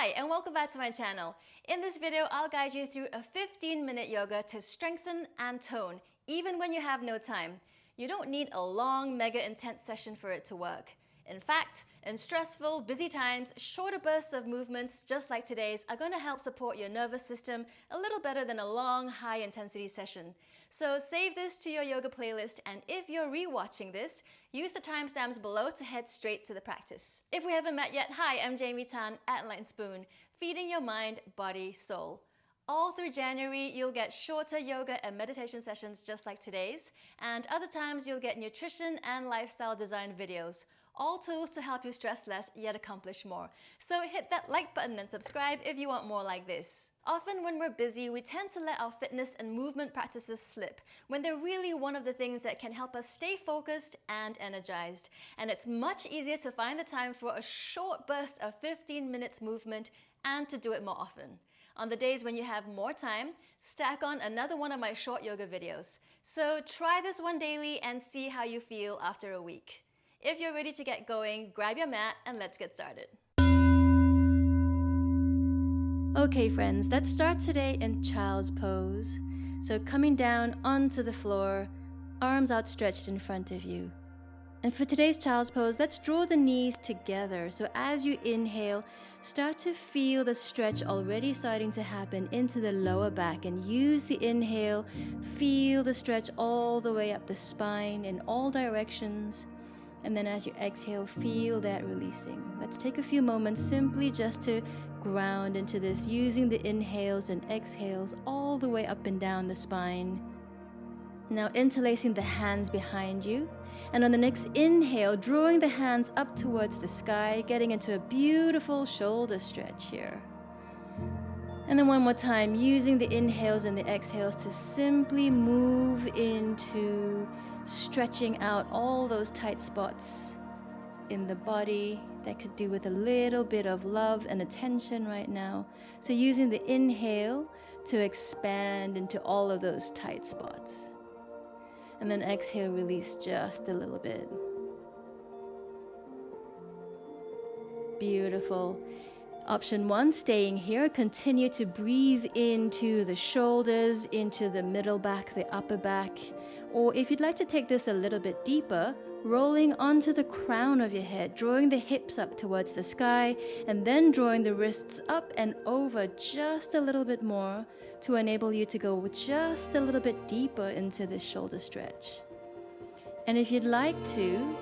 Hi, and welcome back to my channel. In this video, I'll guide you through a 15-minute yoga to strengthen and tone, even when you have no time. You don't need a long, mega intense session for it to work. In fact, in stressful, busy times, shorter bursts of movements just like today's are going to help support your nervous system a little better than a long, high-intensity session. So save this to your yoga playlist, and if you're rewatching this, use the timestamps below to head straight to the practice. If we haven't met yet, hi, I'm Jaime at Enlightened Spoon, feeding your mind, body, soul. All through January, you'll get shorter yoga and meditation sessions just like today's, and other times you'll get nutrition and lifestyle design videos. All tools to help you stress less yet accomplish more. So hit that like button and subscribe if you want more like this. Often when we're busy, we tend to let our fitness and movement practices slip when they're really one of the things that can help us stay focused and energized. And it's much easier to find the time for a short burst of 15 minutes movement and to do it more often. On the days when you have more time, stack on another one of my short yoga videos. So try this one daily and see how you feel after a week. If you're ready to get going, grab your mat and let's get started. Okay friends, let's start today in child's pose. So coming down onto the floor, arms outstretched in front of you. And for today's child's pose, let's draw the knees together. So as you inhale, start to feel the stretch already starting to happen into the lower back, and use the inhale, feel the stretch all the way up the spine in all directions. And then as you exhale, feel that releasing. Let's take a few moments simply just to ground into this, using the inhales and exhales all the way up and down the spine. Now interlacing the hands behind you. And on the next inhale, drawing the hands up towards the sky, getting into a beautiful shoulder stretch here. And then one more time, using the inhales and the exhales to simply move into stretching out all those tight spots in the body that could do with a little bit of love and attention right now. So using the inhale to expand into all of those tight spots. And then exhale, release just a little bit. Beautiful. Option one, staying here. Continue to breathe into the shoulders, into the middle back, the upper back. Or if you'd like to take this a little bit deeper, rolling onto the crown of your head, drawing the hips up towards the sky, and then drawing the wrists up and over just a little bit more to enable you to go just a little bit deeper into this shoulder stretch. And if you'd like to,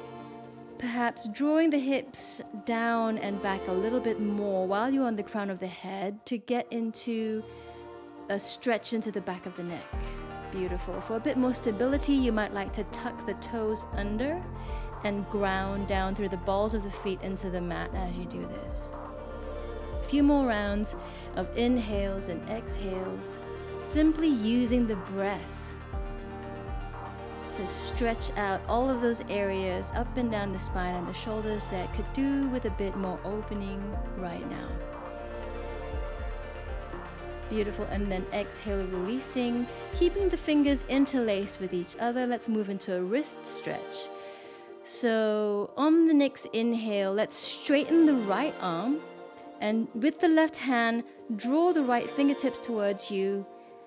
perhaps drawing the hips down and back a little bit more while you're on the crown of the head to get into a stretch into the back of the neck. Beautiful. For a bit more stability, you might like to tuck the toes under and ground down through the balls of the feet into the mat as you do this. A few more rounds of inhales and exhales, simply using the breath to stretch out all of those areas up and down the spine and the shoulders that could do with a bit more opening right now. Beautiful. And then exhale, releasing, keeping the fingers interlaced with each other. Let's move into a wrist stretch. So on the next inhale, let's straighten the right arm, and with the left hand, draw the right fingertips towards you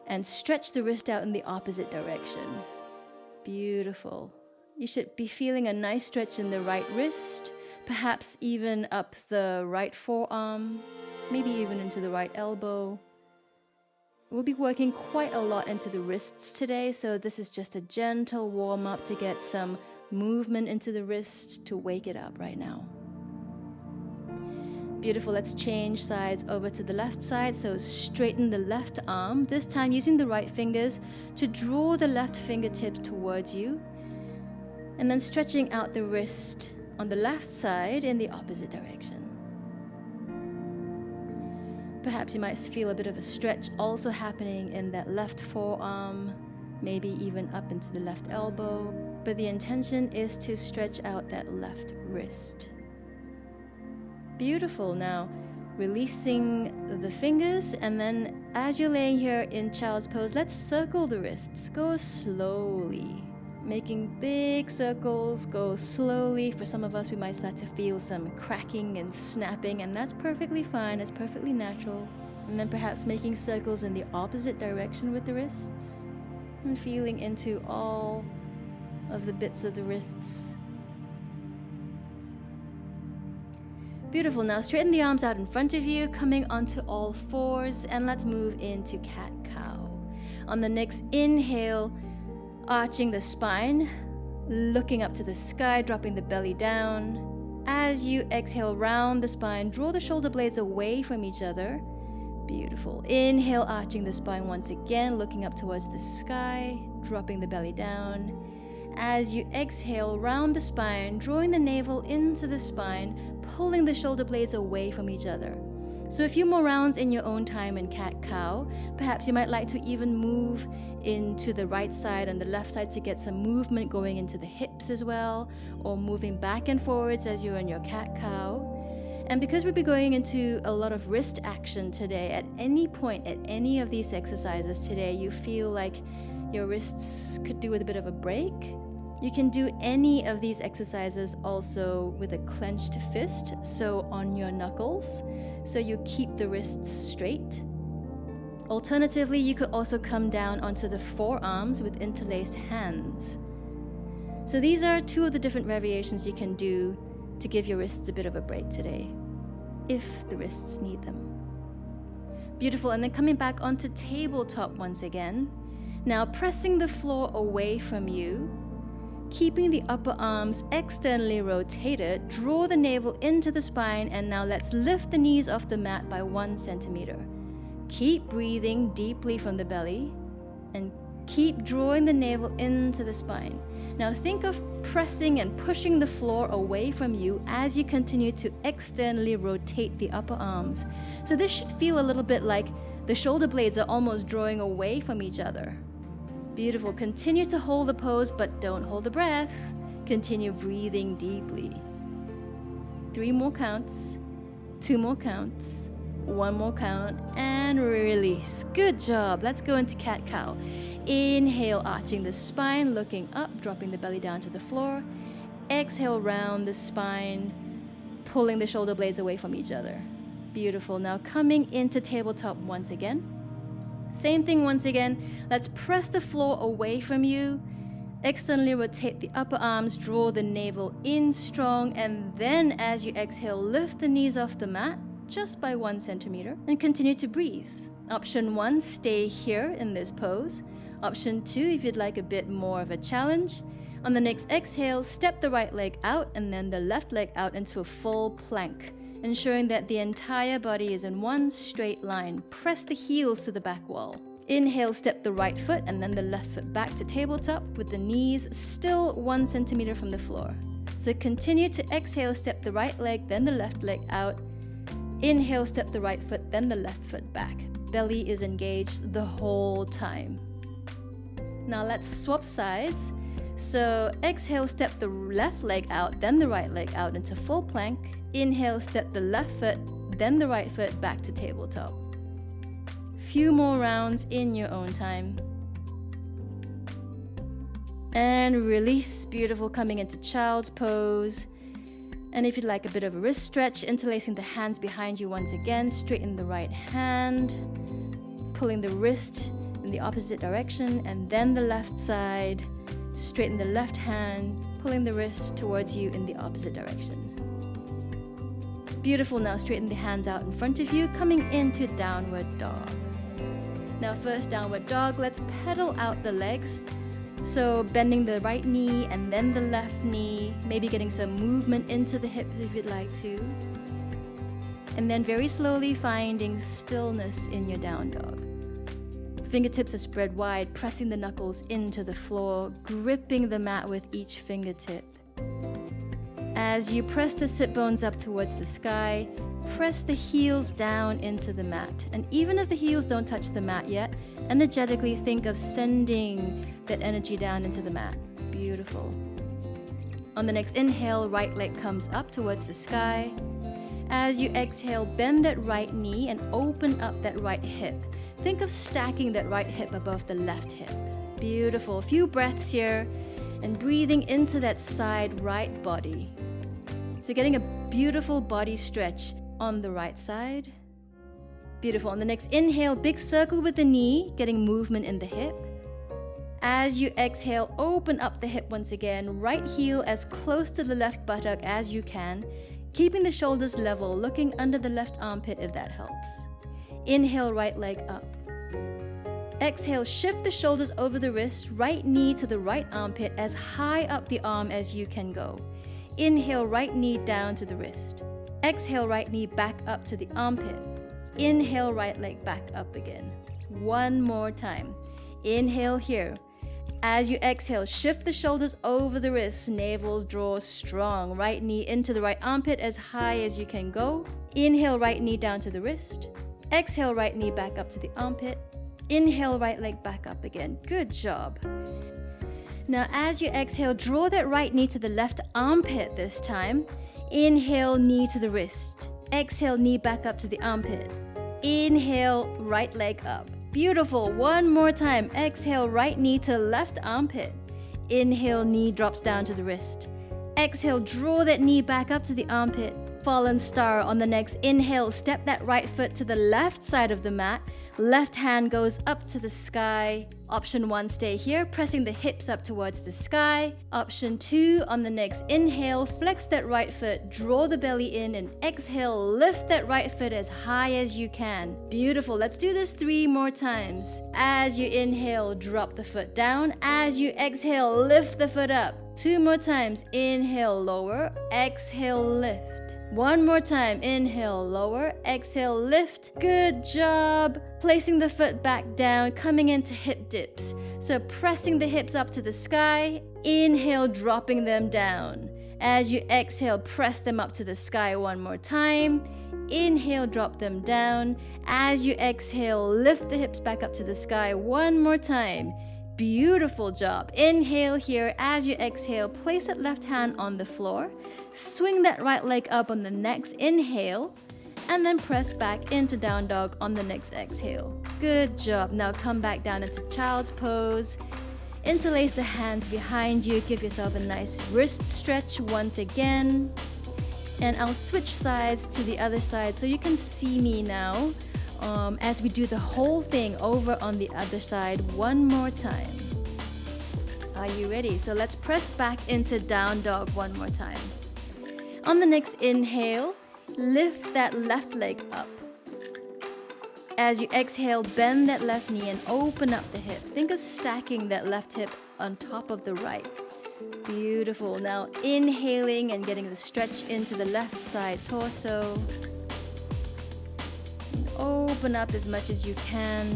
and stretch the wrist out in the opposite direction. Beautiful. You should be feeling a nice stretch in the right wrist, perhaps even up the right forearm, maybe even into the right elbow. We'll be working quite a lot into the wrists today, so this is just a gentle warm-up to get some movement into the wrist to wake it up right now. Beautiful. Let's change sides over to the left side. So straighten the left arm, this time using the right fingers to draw the left fingertips towards you, and then stretching out the wrist on the left side in the opposite direction. Perhaps you might feel a bit of a stretch also happening in that left forearm, maybe even up into the left elbow, but the intention is to stretch out that left wrist. Beautiful. Now releasing the fingers, and then as you're laying here in child's pose, let's circle the wrists. Go slowly. making big circles. Go slowly. For some of us, we might start to feel some cracking and snapping, and that's perfectly fine. It's perfectly natural. And then perhaps making circles in the opposite direction with the wrists and feeling into all of the bits of the wrists. Beautiful. Now straighten the arms out in front of you, coming onto all fours, and let's move into cat-cow. On the next inhale, arching the spine, looking up to the sky, dropping the belly down. As you exhale, round the spine, draw the shoulder blades away from each other. Beautiful. Inhale, arching the spine once again, looking up towards the sky, dropping the belly down. As you exhale, round the spine, drawing the navel into the spine, pulling the shoulder blades away from each other. So a few more rounds in your own time in cat-cow. Perhaps you might like to even move into the right side and the left side to get some movement going into the hips as well, or moving back and forwards as you're in your cat-cow. And because we'll be going into a lot of wrist action today, at any point at any of these exercises today, you feel like your wrists could do with a bit of a break, you can do any of these exercises also with a clenched fist, so on your knuckles, so you keep the wrists straight. Alternatively, you could also come down onto the forearms with interlaced hands. So these are two of the different variations you can do to give your wrists a bit of a break today, if the wrists need them. Beautiful. And then coming back onto tabletop once again. Now pressing the floor away from you, keeping the upper arms externally rotated, draw the navel into the spine, and now let's lift the knees off the mat by 1 centimeter. Keep breathing deeply from the belly and keep drawing the navel into the spine. Now think of pressing and pushing the floor away from you as you continue to externally rotate the upper arms. So this should feel a little bit like the shoulder blades are almost drawing away from each other. Beautiful. Continue to hold the pose, but don't hold the breath. Continue breathing deeply. 3 more counts, 2 more counts, 1 more count, and release. Good job. Let's go into cat-cow. Inhale, arching the spine, looking up, dropping the belly down to the floor. Exhale, round the spine, pulling the shoulder blades away from each other. Beautiful. Now coming into tabletop once again. Same thing once again. Let's press the floor away from you. Externally rotate the upper arms, draw the navel in strong, and then as you exhale, lift the knees off the mat just by 1 centimeter and continue to breathe. Option 1, stay here in this pose. Option 2, if you'd like a bit more of a challenge. On the next exhale, step the right leg out and then the left leg out into a full plank, ensuring that the entire body is in one straight line. Press the heels to the back wall. Inhale, step the right foot and then the left foot back to tabletop with the knees still 1 centimeter from the floor. So continue to exhale, step the right leg, then the left leg out. Inhale, step the right foot, then the left foot back. Belly is engaged the whole time. Now let's swap sides. So exhale, step the left leg out, then the right leg out into full plank. Inhale, step the left foot, then the right foot back to tabletop. Few more rounds in your own time. And release. Beautiful. Coming into child's pose. And if you'd like a bit of a wrist stretch, interlacing the hands behind you once again, straighten the right hand, pulling the wrist in the opposite direction, and then the left side, straighten the left hand, pulling the wrist towards you in the opposite direction. Beautiful. Now straighten the hands out in front of you, coming into downward dog. Now first downward dog, let's pedal out the legs. So bending the right knee and then the left knee, maybe getting some movement into the hips if you'd like to. And then very slowly finding stillness in your down dog. Fingertips are spread wide, pressing the knuckles into the floor, gripping the mat with each fingertip. As you press the sit bones up towards the sky, press the heels down into the mat. And even if the heels don't touch the mat yet, energetically think of sending that energy down into the mat. Beautiful. On the next inhale, right leg comes up towards the sky. As you exhale, bend that right knee and open up that right hip. Think of stacking that right hip above the left hip. Beautiful. A few breaths here. And breathing into that side right body. So getting a beautiful body stretch on the right side. Beautiful. On the next inhale, big circle with the knee, getting movement in the hip. As you exhale, open up the hip once again, right heel as close to the left buttock as you can, keeping the shoulders level, looking under the left armpit if that helps. Inhale, right leg up. Exhale, shift the shoulders over the wrist, right knee to the right armpit as high up the arm as you can go. Inhale, right knee down to the wrist. Exhale, right knee back up to the armpit. Inhale, right leg back up again. One more time. Inhale here. As you exhale, shift the shoulders over the wrists, navel draws strong. Right knee into the right armpit as high as you can go. Inhale, right knee down to the wrist. Exhale, right knee back up to the armpit. Inhale, right leg back up again. Good job. Now, as you exhale, draw that right knee to the left armpit this time. Inhale, knee to the wrist. Exhale, knee back up to the armpit. Inhale, right leg up. Beautiful. One more time. Exhale, right knee to left armpit. Inhale, knee drops down to the wrist. Exhale, draw that knee back up to the armpit. Fallen star on the next inhale. Step that right foot to the left side of the mat. Left hand goes up to the sky. Option 1, stay here, pressing the hips up towards the sky. Option 2, on the next inhale, flex that right foot, draw the belly in, and exhale, lift that right foot as high as you can. Beautiful. Let's do this 3 more times. As you inhale, drop the foot down. As you exhale, lift the foot up. 2 more times. Inhale, lower. Exhale, lift. 1 more time. Inhale, lower. Exhale, lift. Good job. Placing the foot back down, coming into hip dips. So pressing the hips up to the sky. Inhale, dropping them down. As you exhale, press them up to the sky 1 more time. Inhale, drop them down. As you exhale, lift the hips back up to the sky 1 more time. Beautiful job. Inhale here. As you exhale, place that left hand on the floor. Swing that right leg up on the next inhale. And then press back into down dog on the next exhale. Good job. Now come back down into child's pose. Interlace the hands behind you. Give yourself a nice wrist stretch once again. And I'll switch sides to the other side so you can see me now. As we do the whole thing over on the other side 1 more time. Are you ready? So let's press back into down dog 1 more time. On the next inhale, lift that left leg up. As you exhale, bend that left knee and open up the hip. Think of stacking that left hip on top of the right. Beautiful. Now inhaling and getting the stretch into the left side torso. Open up as much as you can.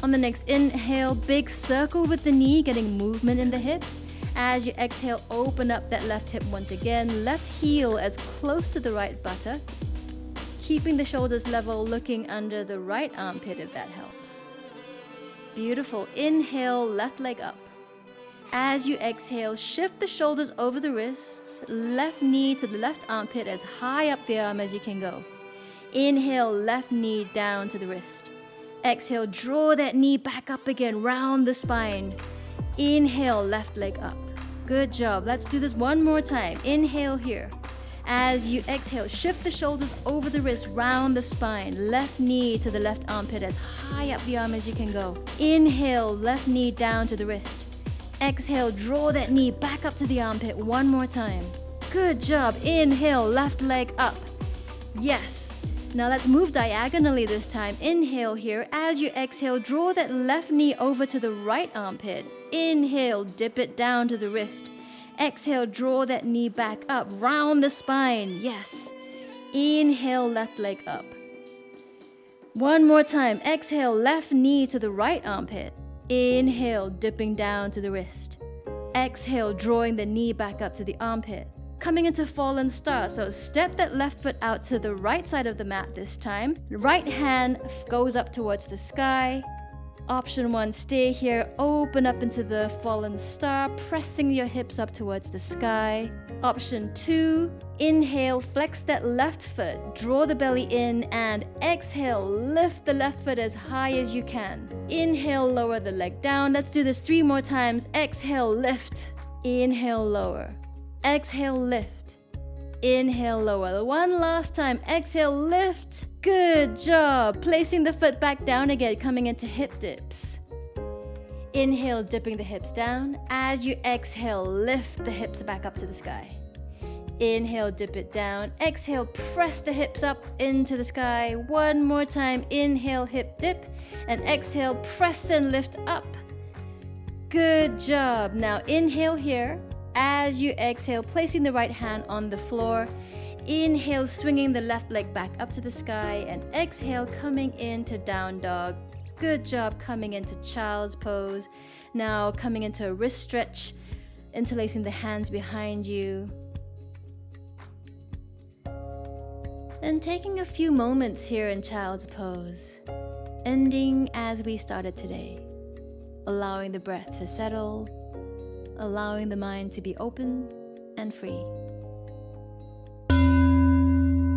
On the next inhale, big circle with the knee, getting movement in the hip. As you exhale, open up that left hip once again. Left heel as close to the right buttock. Keeping the shoulders level, looking under the right armpit if that helps. Beautiful. Inhale, left leg up. As you exhale, shift the shoulders over the wrists. Left knee to the left armpit as high up the arm as you can go. Inhale, left knee down to the wrist. Exhale, draw that knee back up again, round the spine. Inhale, left leg up. Good job. Let's do this 1 more time. Inhale here. As you exhale, shift the shoulders over the wrist, round the spine. Left knee to the left armpit as high up the arm as you can go. Inhale, left knee down to the wrist. Exhale, draw that knee back up to the armpit 1 more time. Good job. Inhale, left leg up. Yes. Now let's move diagonally this time. Inhale here. As you exhale, draw that left knee over to the right armpit. Inhale, dip it down to the wrist. Exhale, draw that knee back up, round the spine. Yes. Inhale, left leg up. 1 more time. Exhale, left knee to the right armpit. Inhale, dipping down to the wrist. Exhale, drawing the knee back up to the armpit. Coming into fallen star, so step that left foot out to the right side of the mat this time. Right hand goes up towards the sky. Option 1, stay here, open up into the fallen star, pressing your hips up towards the sky. Option 2, inhale, flex that left foot, draw the belly in, and exhale, lift the left foot as high as you can. Inhale, lower the leg down. Let's do this 3 more times. Exhale, lift. Inhale, lower. Exhale, lift. Inhale, lower. One last time. Exhale, lift. Good job. Placing the foot back down again, coming into hip dips. Inhale, dipping the hips down. As you exhale, lift the hips back up to the sky. Inhale, dip it down. Exhale, press the hips up into the sky. One more time. Inhale, hip dip. And exhale, press and lift up. Good job. Now inhale here. As you exhale, placing the right hand on the floor. Inhale, swinging the left leg back up to the sky. And exhale, coming into down dog. Good job coming into child's pose. Now coming into a wrist stretch, interlacing the hands behind you. And taking a few moments here in child's pose, ending as we started today. Allowing the breath to settle, allowing the mind to be open and free.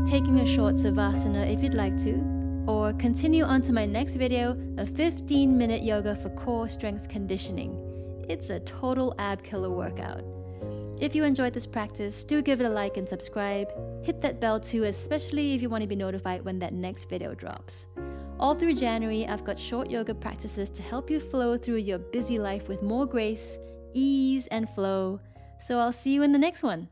Taking a short savasana if you'd like to, or continue on to my next video, a 15-minute yoga for core strength conditioning. It's a total ab killer workout. If you enjoyed this practice, do give it a like and subscribe. Hit that bell too, especially if you want to be notified when that next video drops. All through January, I've got short yoga practices to help you flow through your busy life with more grace, ease, and flow. So I'll see you in the next one.